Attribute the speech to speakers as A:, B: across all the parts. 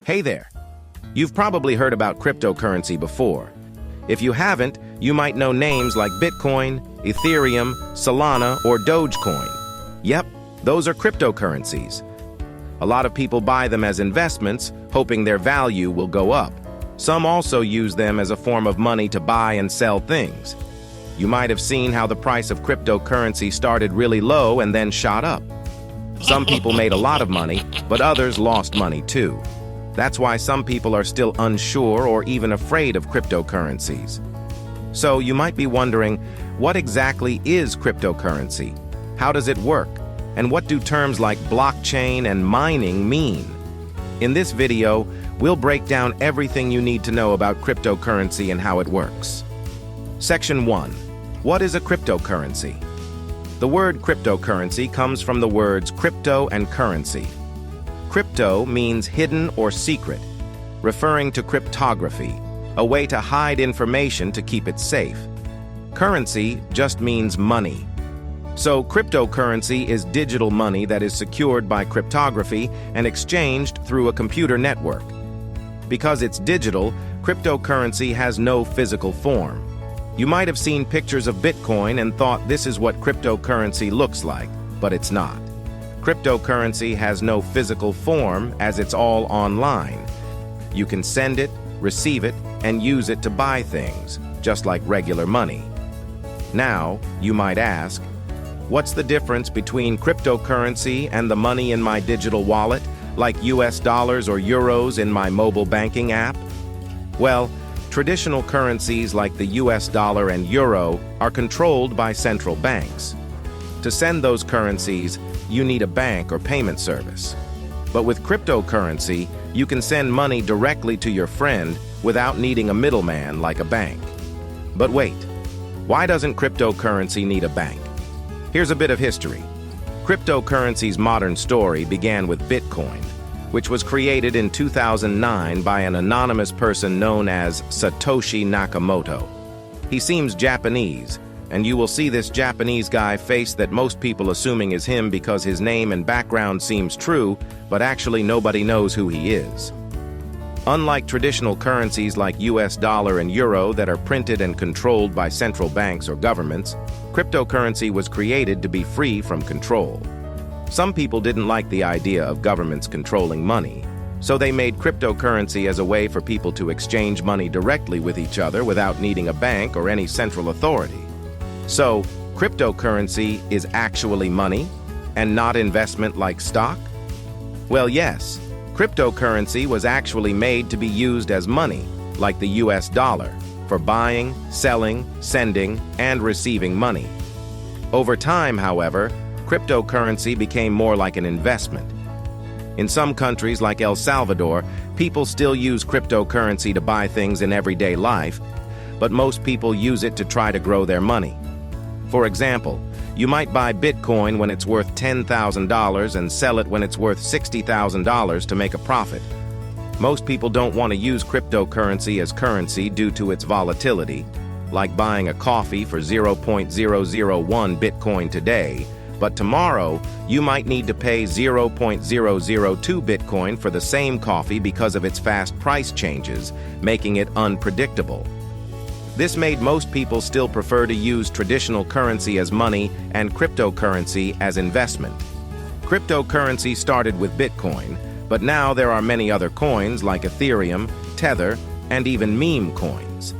A: Hey there! You've probably heard about cryptocurrency before. If you haven't, you might know names like Bitcoin, Ethereum, Solana, or Dogecoin. Yep, those are cryptocurrencies. A lot of people buy them as investments, hoping their value will go up. Some also use them as a form of money to buy and sell things. You might have seen how the price of cryptocurrency started really low and then shot up. Some people made a lot of money, but others lost money too. That's why some people are still unsure or even afraid of cryptocurrencies. So you might be wondering, what exactly is cryptocurrency? How does it work? And what do terms like blockchain and mining mean? In this video, we'll break down everything you need to know about cryptocurrency and how it works. Section 1. What is a cryptocurrency? The word cryptocurrency comes from the words crypto and currency. Crypto means hidden or secret, referring to cryptography, a way to hide information to keep it safe. Currency just means money. So cryptocurrency is digital money that is secured by cryptography and exchanged through a computer network. Because it's digital, cryptocurrency has no physical form. You might have seen pictures of Bitcoin and thought this is what cryptocurrency looks like, but it's not. Cryptocurrency has no physical form as it's all online. You can send it, receive it, and use it to buy things, just like regular money. Now, you might ask, what's the difference between cryptocurrency and the money in my digital wallet, like US dollars or euros in my mobile banking app? Well, traditional currencies like the US dollar and euro are controlled by central banks. To send those currencies, you need a bank or payment service. But with cryptocurrency, you can send money directly to your friend without needing a middleman like a bank. But wait, why doesn't cryptocurrency need a bank? Here's a bit of history. Cryptocurrency's modern story began with Bitcoin, which was created in 2009 by an anonymous person known as Satoshi Nakamoto. He seems Japanese, and you will see this Japanese guy face that most people assuming is him because his name and background seems true, but actually nobody knows who he is. Unlike traditional currencies like US dollar and euro that are printed and controlled by central banks or governments, cryptocurrency was created to be free from control. Some people didn't like the idea of governments controlling money, so they made cryptocurrency as a way for people to exchange money directly with each other without needing a bank or any central authority. So, cryptocurrency is actually money and not investment like stock? Well, yes, cryptocurrency was actually made to be used as money, like the US dollar, for buying, selling, sending, and receiving money. Over time, however, cryptocurrency became more like an investment. In some countries like El Salvador, people still use cryptocurrency to buy things in everyday life, but most people use it to try to grow their money. For example, you might buy Bitcoin when it's worth $10,000 and sell it when it's worth $60,000 to make a profit. Most people don't want to use cryptocurrency as currency due to its volatility, like buying a coffee for 0.001 Bitcoin today, but tomorrow you might need to pay 0.002 Bitcoin for the same coffee because of its fast price changes, making it unpredictable. This made most people still prefer to use traditional currency as money and cryptocurrency as investment. Cryptocurrency started with Bitcoin, but now there are many other coins like Ethereum, Tether, and even meme coins.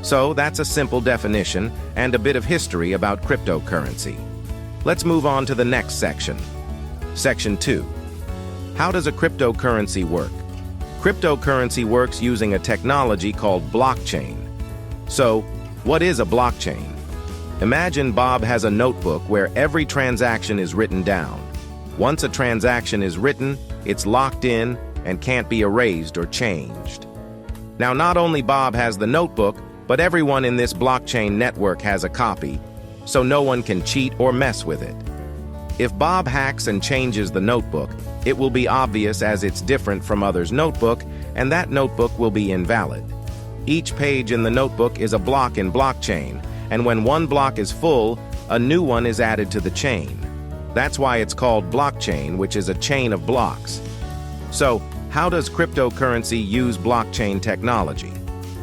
A: So that's a simple definition and a bit of history about cryptocurrency. Let's move on to the next section. Section 2. How does a cryptocurrency work? Cryptocurrency works using a technology called blockchain. So, what is a blockchain? Imagine Bob has a notebook where every transaction is written down. Once a transaction is written, it's locked in and can't be erased or changed. Now, not only Bob has the notebook, but everyone in this blockchain network has a copy, so no one can cheat or mess with it. If Bob hacks and changes the notebook, it will be obvious as it's different from others' notebook, and that notebook will be invalid. Each page in the notebook is a block in blockchain, and when one block is full, a new one is added to the chain. That's why it's called blockchain, which is a chain of blocks. So, How does cryptocurrency use blockchain technology?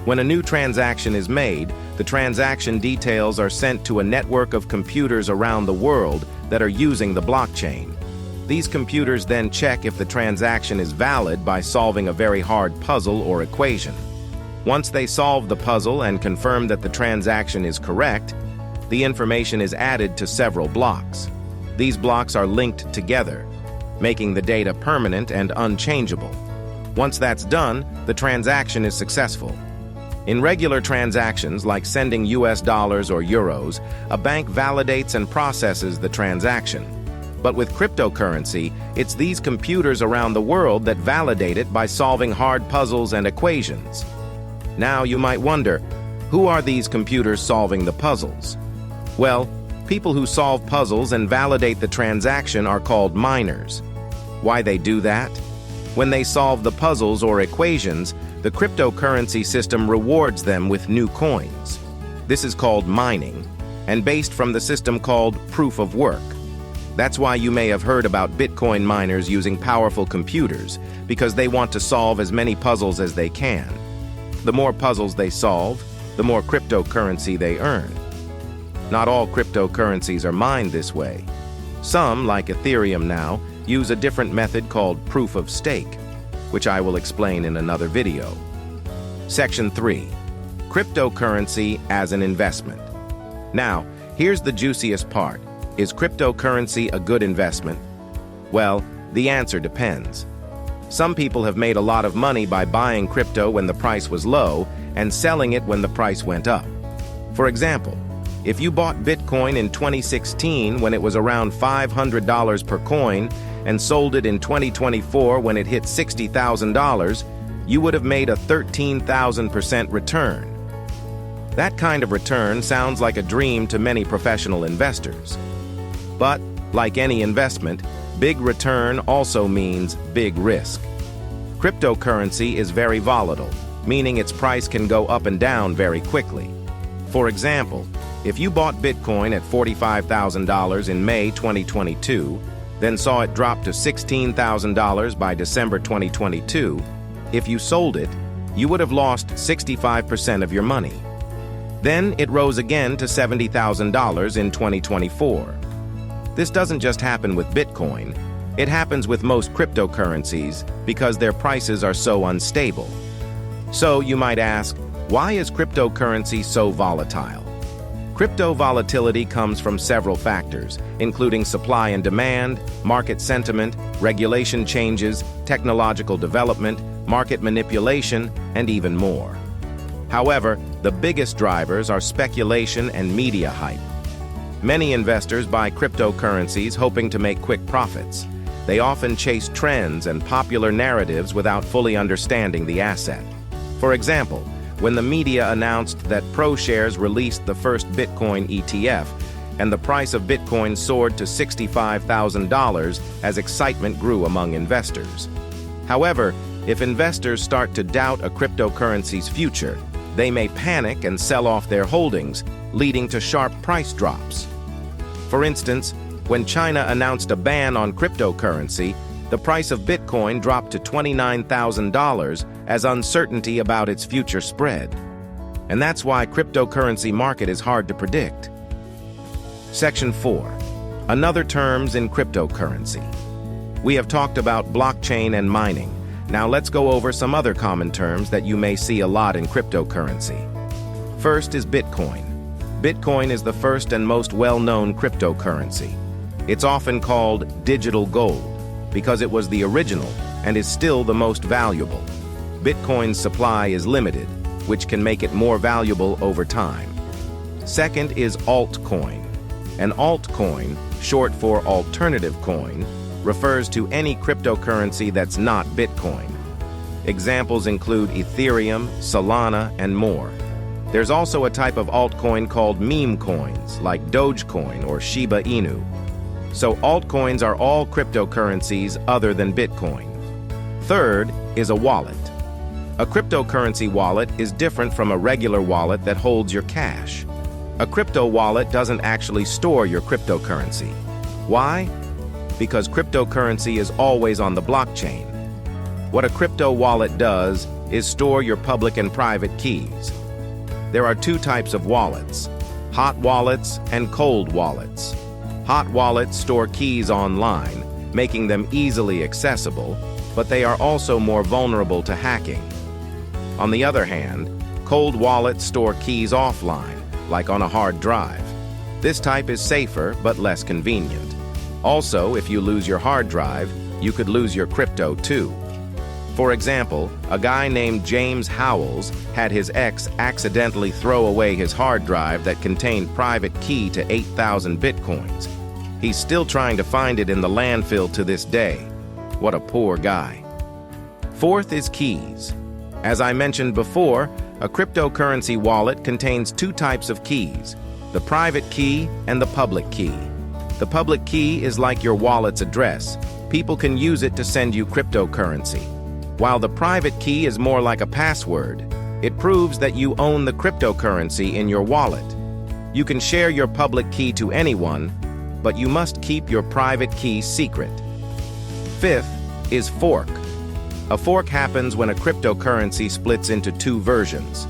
A: When a new transaction is made, the transaction details are sent to a network of computers around the world that are using the blockchain. These computers then check if the transaction is valid by solving a very hard puzzle or equation. Once they solve the puzzle and confirm that the transaction is correct, the information is added to several blocks. These blocks are linked together, making the data permanent and unchangeable. Once that's done, the transaction is successful. In regular transactions like sending US dollars or euros, a bank validates and processes the transaction. But with cryptocurrency, it's these computers around the world that validate it by solving hard puzzles and equations. Now you might wonder, who are these computers solving the puzzles? Well, people who solve puzzles and validate the transaction are called miners. Why they do that? When they solve the puzzles or equations, the cryptocurrency system rewards them with new coins. This is called mining, and based from the system called proof of work. That's why you may have heard about Bitcoin miners using powerful computers, because they want to solve as many puzzles as they can. The more puzzles they solve, the more cryptocurrency they earn. Not all cryptocurrencies are mined this way. Some, like Ethereum now, use a different method called proof of stake, which I will explain in another video. Section 3. Cryptocurrency as an investment. Now, here's the juiciest part. Is cryptocurrency a good investment? Well, the answer depends. Some people have made a lot of money by buying crypto when the price was low and selling it when the price went up. For example, if you bought Bitcoin in 2016 when it was around $500 per coin and sold it in 2024 when it hit $60,000, you would have made a 13,000% return. That kind of return sounds like a dream to many professional investors. But, like any investment, big return also means big risk. Cryptocurrency is very volatile, meaning its price can go up and down very quickly. For example, if you bought Bitcoin at $45,000 in May 2022, then saw it drop to $16,000 by December 2022, if you sold it, you would have lost 65% of your money. Then it rose again to $70,000 in 2024. This doesn't just happen with Bitcoin, it happens with most cryptocurrencies because their prices are so unstable. So you might ask, why is cryptocurrency so volatile? Crypto volatility comes from several factors, including supply and demand, market sentiment, regulation changes, technological development, market manipulation, and even more. However, the biggest drivers are speculation and media hype. Many investors buy cryptocurrencies hoping to make quick profits. They often chase trends and popular narratives without fully understanding the asset. For example, when the media announced that ProShares released the first Bitcoin ETF, and the price of Bitcoin soared to $65,000 as excitement grew among investors. However, if investors start to doubt a cryptocurrency's future, they may panic and sell off their holdings, leading to sharp price drops. For instance, when China announced a ban on cryptocurrency, the price of Bitcoin dropped to $29,000 as uncertainty about its future spread. And that's why cryptocurrency market is hard to predict. Section 4. Another terms in cryptocurrency. We have talked about blockchain and mining. Now let's go over some other common terms that you may see a lot in cryptocurrency. First is Bitcoin. Bitcoin is the first and most well-known cryptocurrency. It's often called digital gold because it was the original and is still the most valuable. Bitcoin's supply is limited, which can make it more valuable over time. Second is altcoin. An altcoin, short for alternative coin, refers to any cryptocurrency that's not Bitcoin. Examples include Ethereum, Solana, and more. There's also a type of altcoin called meme coins, like Dogecoin or Shiba Inu. So altcoins are all cryptocurrencies other than Bitcoin. Third is a wallet. A cryptocurrency wallet is different from a regular wallet that holds your cash. A crypto wallet doesn't actually store your cryptocurrency. Why? Because cryptocurrency is always on the blockchain. What a crypto wallet does is store your public and private keys. There are two types of wallets: hot wallets and cold wallets. Hot wallets store keys online, making them easily accessible, but they are also more vulnerable to hacking. On the other hand, cold wallets store keys offline, like on a hard drive. This type is safer but less convenient. Also, if you lose your hard drive, you could lose your crypto too. For example, a guy named James Howells had his ex accidentally throw away his hard drive that contained private key to 8,000 bitcoins. He's still trying to find it in the landfill to this day. What a poor guy. Fourth is keys. As I mentioned before, a cryptocurrency wallet contains two types of keys: the private key and the public key. The public key is like your wallet's address. People can use it to send you cryptocurrency. While the private key is more like a password, it proves that you own the cryptocurrency in your wallet. You can share your public key to anyone, but you must keep your private key secret. Fifth is fork. A fork happens when a cryptocurrency splits into two versions.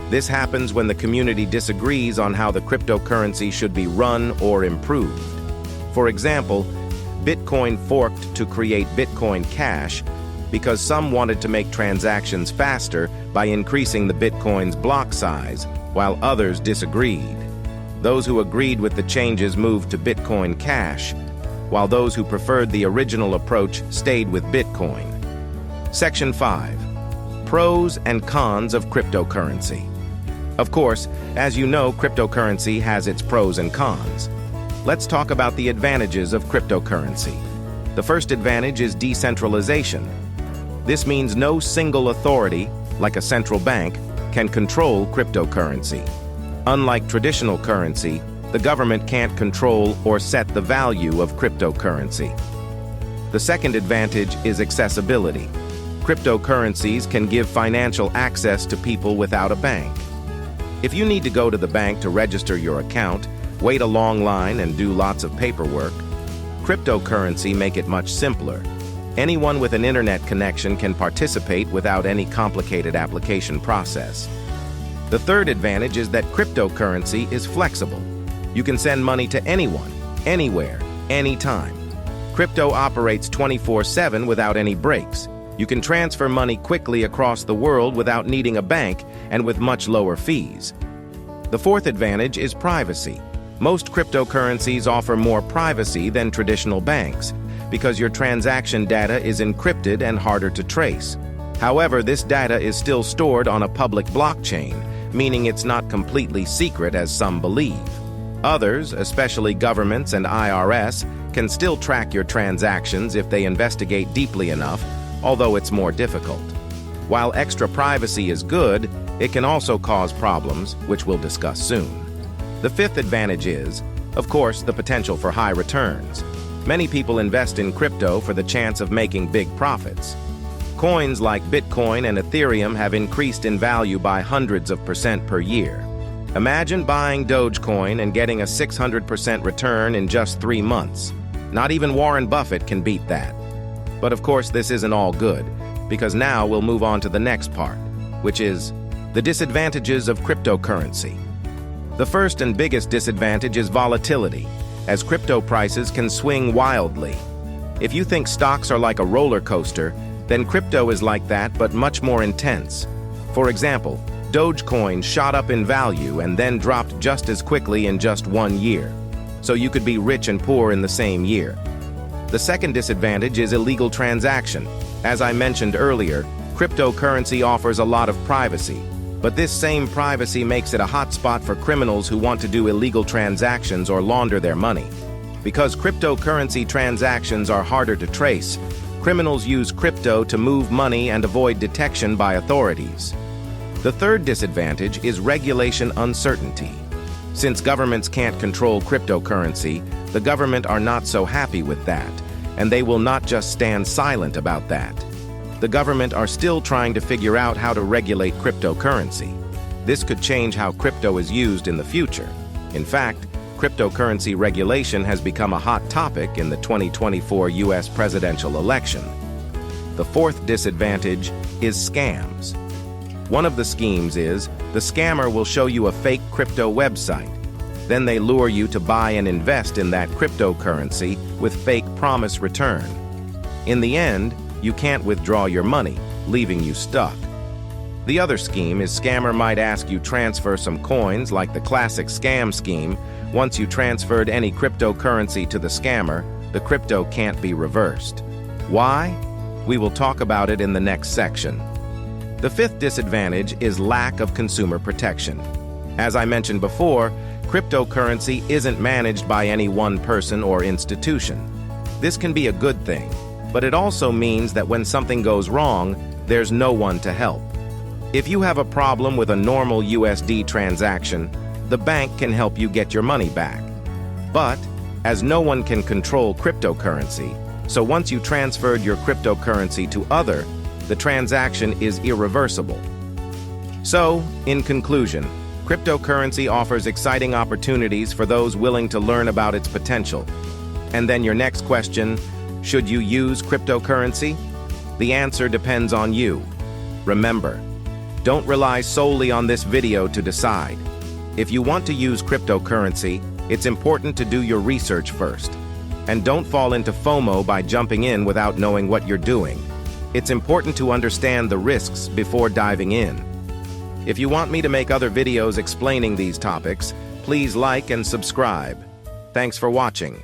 A: This happens when the community disagrees on how the cryptocurrency should be run or improved. For example, Bitcoin forked to create Bitcoin Cash because some wanted to make transactions faster by increasing the Bitcoin's block size, while others disagreed. Those who agreed with the changes moved to Bitcoin Cash, while those who preferred the original approach stayed with Bitcoin. Section 5. Pros and cons of cryptocurrency. Of course, as you know, cryptocurrency has its pros and cons. Let's talk about the advantages of cryptocurrency. The first advantage is decentralization. This means no single authority, like a central bank, can control cryptocurrency. Unlike traditional currency, the government can't control or set the value of cryptocurrency. The second advantage is accessibility. Cryptocurrencies can give financial access to people without a bank. If you need to go to the bank to register your account, wait a long line and do lots of paperwork, cryptocurrency make it much simpler. Anyone with an internet connection can participate without any complicated application process. The third advantage is that cryptocurrency is flexible. You can send money to anyone, anywhere, anytime. Crypto operates 24/7 without any breaks. You can transfer money quickly across the world without needing a bank and with much lower fees. The fourth advantage is privacy. Most cryptocurrencies offer more privacy than traditional banks because your transaction data is encrypted and harder to trace. However, this data is still stored on a public blockchain, meaning it's not completely secret as some believe. Others, especially governments and IRS, can still track your transactions if they investigate deeply enough, although it's more difficult. While extra privacy is good, it can also cause problems, which we'll discuss soon. The fifth advantage is, of course, the potential for high returns. Many people invest in crypto for the chance of making big profits. Coins like Bitcoin and Ethereum have increased in value by hundreds of percent per year. Imagine buying Dogecoin and getting a 600% return in just 3 months. Not even Warren Buffett can beat that. But of course, this isn't all good, because now we'll move on to the next part, which is the disadvantages of cryptocurrency. The first and biggest disadvantage is volatility, as crypto prices can swing wildly. If you think stocks are like a roller coaster, then crypto is like that, but much more intense. For example, Dogecoin shot up in value and then dropped just as quickly in just 1 year. So you could be rich and poor in the same year. The second disadvantage is illegal transaction. As I mentioned earlier, cryptocurrency offers a lot of privacy, but this same privacy makes it a hotspot for criminals who want to do illegal transactions or launder their money. Because cryptocurrency transactions are harder to trace, criminals use crypto to move money and avoid detection by authorities. The third disadvantage is regulation uncertainty. Since governments can't control cryptocurrency, the government are not so happy with that, and they will not just stand silent about that. The government are still trying to figure out how to regulate cryptocurrency. This could change how crypto is used in the future. In fact, cryptocurrency regulation has become a hot topic in the 2024 US presidential election. The fourth disadvantage is scams. One of the schemes is the scammer will show you a fake crypto website. Then they lure you to buy and invest in that cryptocurrency with fake promise return. In the end, you can't withdraw your money, leaving you stuck. The other scheme is scammer might ask you transfer some coins like the classic scam scheme. Once you transferred any cryptocurrency to the scammer, the crypto can't be reversed. Why? We will talk about it in the next section. The fifth disadvantage is lack of consumer protection. As I mentioned before, cryptocurrency isn't managed by any one person or institution. This can be a good thing, but it also means that when something goes wrong, there's no one to help. If you have a problem with a normal USD transaction, the bank can help you get your money back. But, as no one can control cryptocurrency, so once you transferred your cryptocurrency to other, the transaction is irreversible. So, in conclusion, cryptocurrency offers exciting opportunities for those willing to learn about its potential. And then your next question, should you use cryptocurrency? The answer depends on you. Remember, don't rely solely on this video to decide. If you want to use cryptocurrency, it's important to do your research first. And don't fall into FOMO by jumping in without knowing what you're doing. It's important to understand the risks before diving in. If you want me to make other videos explaining these topics, please like and subscribe. Thanks for watching.